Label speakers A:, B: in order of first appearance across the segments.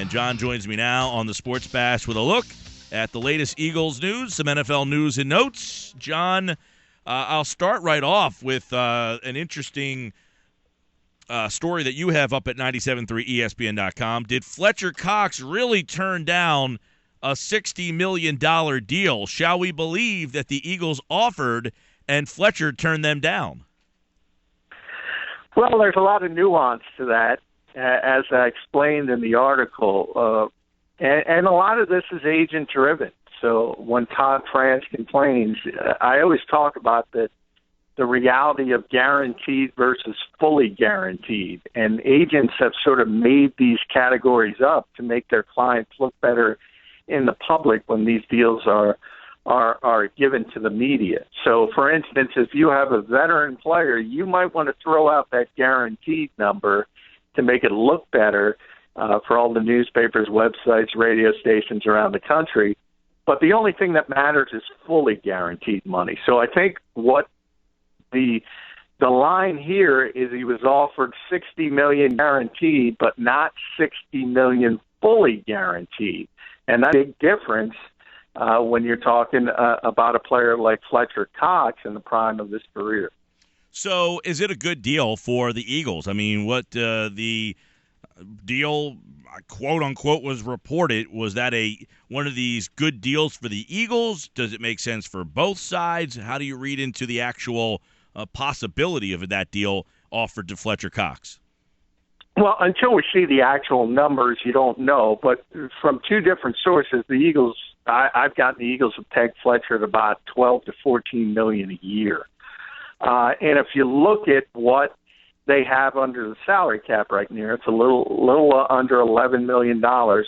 A: And John joins me now on the Sports Bash with a look at the latest Eagles news, some NFL news and notes. John, I'll start right off with an interesting story that you have up at 97.3ESPN.com. Did Fletcher Cox really turn down a $60 million deal? Shall we believe that the Eagles offered and Fletcher turned them down?
B: Well, there's a lot of nuance to that, as I explained in the article. And a lot of this is agent-driven. So when Todd France complains, I always talk about the reality of guaranteed versus fully guaranteed. And agents have sort of made these categories up to make their clients look better in the public when these deals are given to the media. So, for instance, if you have a veteran player, you might want to throw out that guaranteed number to make it look better for all the newspapers, websites, radio stations around the country. But the only thing that matters is fully guaranteed money. So I think what the line here is he was offered $60 million guaranteed, but not $60 million fully guaranteed. And that's a big difference when you're talking about a player like Fletcher Cox in the prime of his career.
A: So is it a good deal for the Eagles? I mean, what the deal, quote unquote, was reported, was that one of these good deals for the Eagles? Does it make sense for both sides? How do you read into the actual possibility of that deal offered to Fletcher Cox?
B: Well, until we see the actual numbers, you don't know. But from two different sources, the Eagles, I've gotten the Eagles have pegged Fletcher at about $12 to $14 million a year. And if you look at what they have under the salary cap right now, it's a little under $11 million.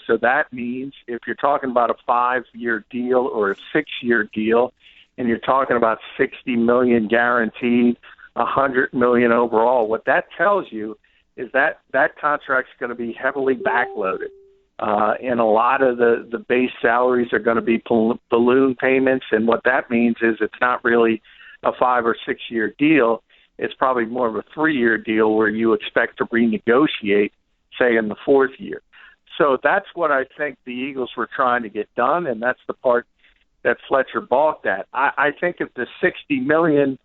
B: So that means if you're talking about a 5-year deal or a 6-year deal, and you're talking about $60 million guaranteed, $100 million overall, what that tells you is that contract's going to be heavily backloaded. And a lot of the base salaries are going to be balloon payments. And what that means is it's not really a 5 or 6 year deal. It's probably more of a 3-year deal where you expect to renegotiate, say, in the 4th year. So that's what I think the Eagles were trying to get done, and that's the part that Fletcher balked at. I think if the $60 million,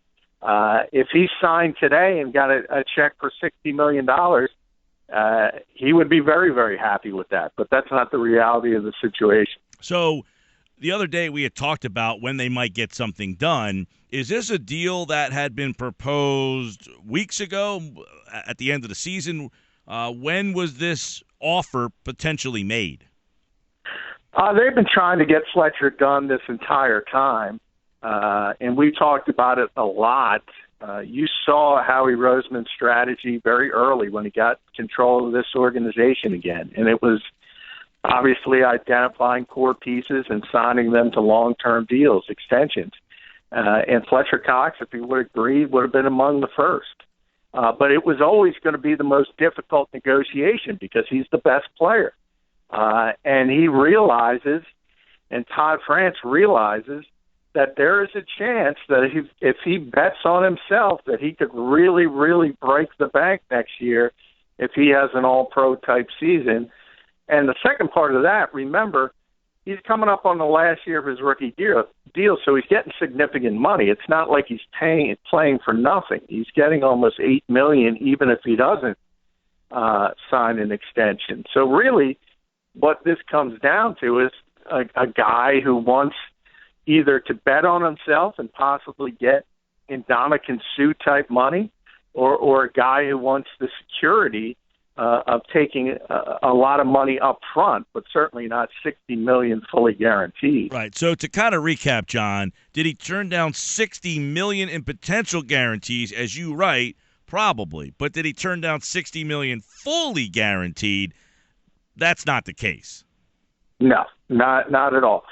B: if he signed today and got a check for $60 million, he would be very, very happy with that. But that's not the reality of the situation.
A: So the other day we had talked about when they might get something done. Is this a deal that had been proposed weeks ago at the end of the season? When was this offer potentially made?
B: They've been trying to get Fletcher done this entire time, and we talked about it a lot. You saw Howie Roseman's strategy very early when he got control of this organization again, and it was obviously identifying core pieces and signing them to long-term deals, extensions. And Fletcher Cox, if he would have agreed, would have been among the first. But it was always going to be the most difficult negotiation because he's the best player. And he realizes, and Todd France realizes, that there is a chance that if he bets on himself that he could really, really break the bank next year if he has an all-pro type season. And the second part of that, remember, he's coming up on the last year of his rookie deal, so he's getting significant money. It's not like he's playing for nothing. He's getting almost $8 million even if he doesn't sign an extension. So really what this comes down to is a guy who wants either to bet on himself and possibly get Ndamukong Suh type money, or a guy who wants the security of taking a lot of money up front, but certainly not $60 million fully guaranteed.
A: Right. So to kind of recap, John, did he turn down $60 million in potential guarantees, as you write? Probably. But did he turn down $60 million fully guaranteed? That's not the case.
B: No, not at all.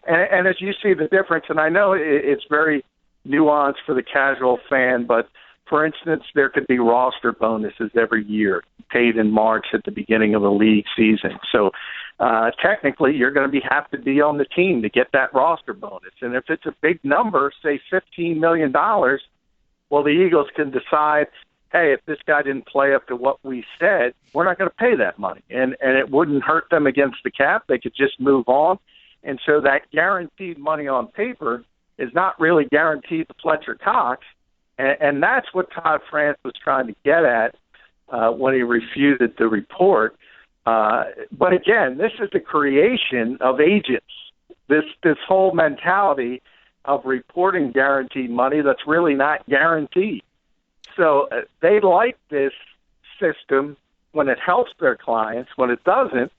B: And as you see the difference, and I know it's very nuanced for the casual fan, but for instance, there could be roster bonuses every year paid in March at the beginning of the league season. So technically, you're going to have to be on the team to get that roster bonus. And if it's a big number, say $15 million, well, the Eagles can decide hey, if this guy didn't play up to what we said, we're not going to pay that money. And it wouldn't hurt them against the cap. They could just move on. And so that guaranteed money on paper is not really guaranteed to Fletcher Cox. And that's what Todd France was trying to get at when he refuted the report. But again, this is the creation of agents. This whole mentality of reporting guaranteed money that's really not guaranteed. So they like this system when it helps their clients. When it doesn't,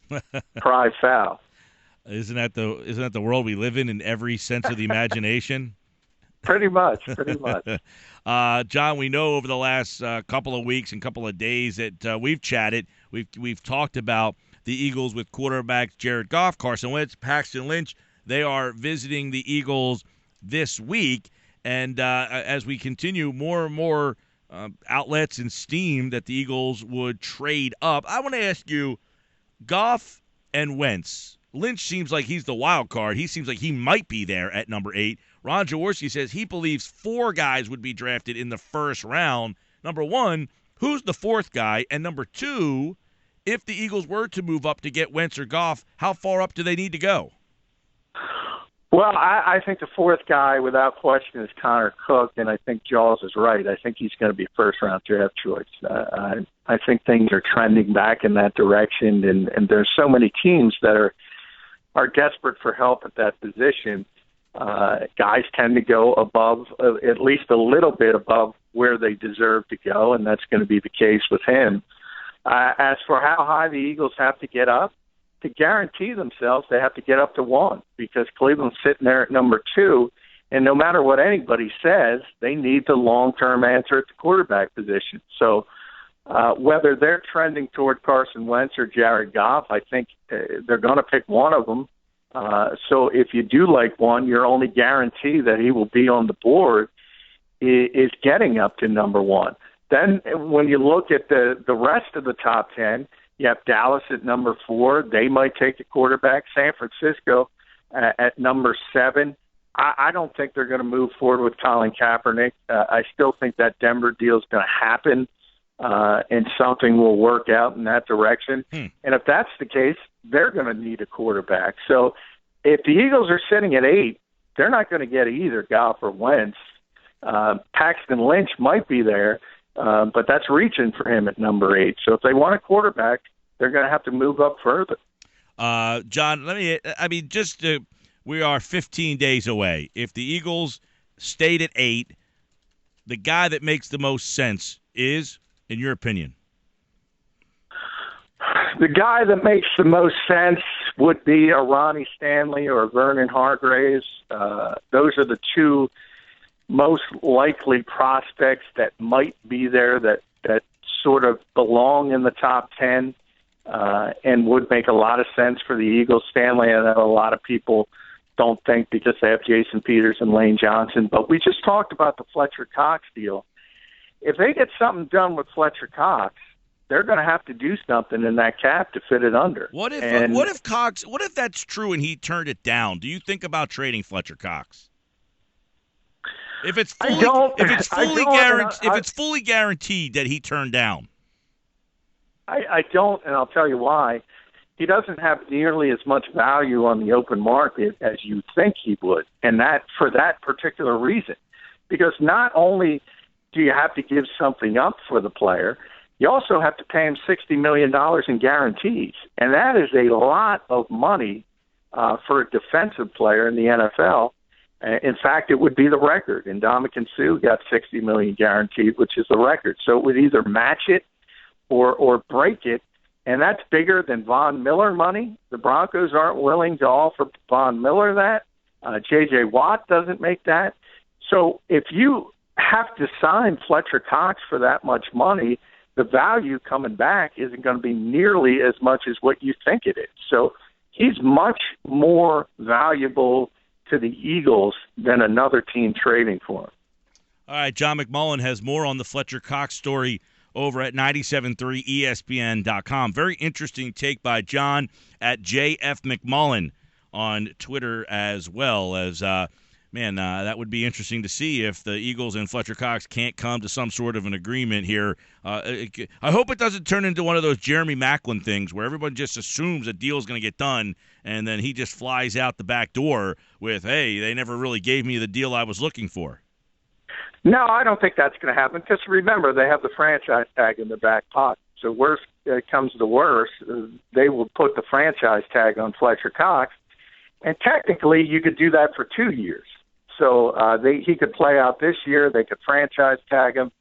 B: cry foul.
A: Isn't that the world we live in every sense of the imagination?
B: Pretty much.
A: John, we know over the last couple of weeks and couple of days that we've chatted. We've talked about the Eagles with quarterbacks Jared Goff, Carson Wentz, Paxton Lynch. They are visiting the Eagles this week, and as we continue, more and more outlets and steam that the Eagles would trade up. I want to ask you, Goff and Wentz. Lynch seems like he's the wild card. He seems like he might be there at number 8. Ron Jaworski says he believes 4 guys would be drafted in the first round. Number 1, who's the 4th guy? And number 2, if the Eagles were to move up to get Wentz or Goff, how far up do they need to go?
B: Well, I think the 4th guy, without question, is Connor Cook, and I think Jaws is right. I think he's going to be first-round draft choice. I think things are trending back in that direction, and there's so many teams that are desperate for help at that position. Guys tend to go above, at least a little bit above where they deserve to go, and that's going to be the case with him. As for how high the Eagles have to get up, to guarantee themselves, they have to get up to 1 because Cleveland's sitting there at number 2, and no matter what anybody says, they need the long-term answer at the quarterback position. So whether they're trending toward Carson Wentz or Jared Goff, I think they're going to pick one of them. So if you do like one, your only guarantee that he will be on the board is getting up to number 1. Then when you look at the rest of the top 10, you have Dallas at number 4. They might take a quarterback. San Francisco at number 7. I don't think they're going to move forward with Colin Kaepernick. I still think that Denver deal is going to happen, and something will work out in that direction. And if that's the case, they're going to need a quarterback. So if the Eagles are sitting at 8, they're not going to get either Goff or Wentz. Paxton Lynch might be there, but that's reaching for him at number 8. So if they want a quarterback, they're going to have to move up further.
A: John, we are 15 days away. If the Eagles stayed at 8, the guy that makes the most sense is, in your opinion?
B: The guy that makes the most sense would be a Ronnie Stanley or a Vernon Hargreaves. Those are the 2 most likely prospects that might be there that sort of belong in the top 10 and would make a lot of sense for the Eagles. Stanley, I know a lot of people don't think because they have Jason Peters and Lane Johnson, but we just talked about the Fletcher Cox deal. If they get something done with Fletcher Cox, they're going to have to do something in that cap to fit it under.
A: What if that's true and he turned it down? Do you think about trading Fletcher Cox? If it's fully guaranteed that he turned down.
B: I don't, and I'll tell you why. He doesn't have nearly as much value on the open market as you think he would, and that for that particular reason. Because not only do you have to give something up for the player, you also have to pay him $60 million in guarantees, and that is a lot of money for a defensive player in the NFL. In fact, it would be the record. And Ndamukong Suh got $60 million guaranteed, which is the record. So it would either match it or break it, and that's bigger than Von Miller money. The Broncos aren't willing to offer Von Miller that. J.J. Watt doesn't make that. So if you have to sign Fletcher Cox for that much money, the value coming back isn't going to be nearly as much as what you think it is. So he's much more valuable to the Eagles than another team trading for him.
A: All right, John McMullen has more on the Fletcher Cox story over at 97.3ESPN.com. Very interesting take by John at JF McMullen on Twitter, as well as Man, that would be interesting to see if the Eagles and Fletcher Cox can't come to some sort of an agreement here. I hope it doesn't turn into one of those Jeremy McMullen things where everyone just assumes a deal is going to get done, and then he just flies out the back door with, hey, they never really gave me the deal I was looking for.
B: No, I don't think that's going to happen. Because remember, they have the franchise tag in their back pocket. So worst comes to worst, they will put the franchise tag on Fletcher Cox. And technically, you could do that for 2 years. So he could play out this year. They could franchise tag him.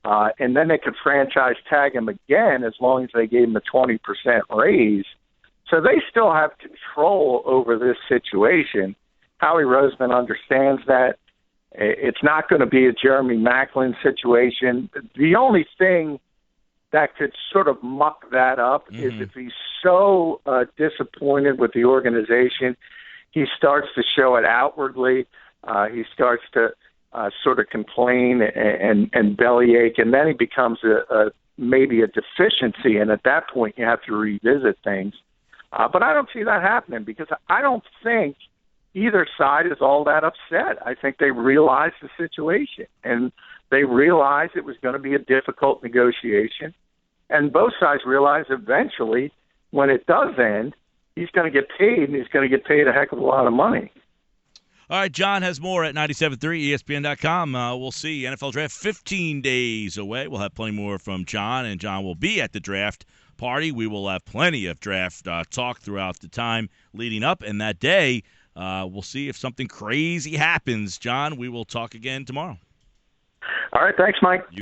B: And then they could franchise tag him again as long as they gave him a 20% raise. So they still have control over this situation. Howie Roseman understands that. It's not going to be a Jeremy McMullen situation. The only thing that could sort of muck that up is if he's so disappointed with the organization, he starts to show it outwardly. He starts to sort of complain and bellyache, and then he becomes maybe a deficiency, and at that point you have to revisit things. But I don't see that happening because I don't think either side is all that upset. I think they realized the situation, and they realized it was going to be a difficult negotiation. And both sides realized eventually when it does end, he's going to get paid, and he's going to get paid a heck of a lot of money.
A: All right, John has more at 97.3 ESPN.com. We'll see. NFL Draft 15 days away. We'll have plenty more from John, and John will be at the draft party. We will have plenty of draft talk throughout the time leading up, and that day we'll see if something crazy happens. John, we will talk again tomorrow.
B: All right, thanks, Mike.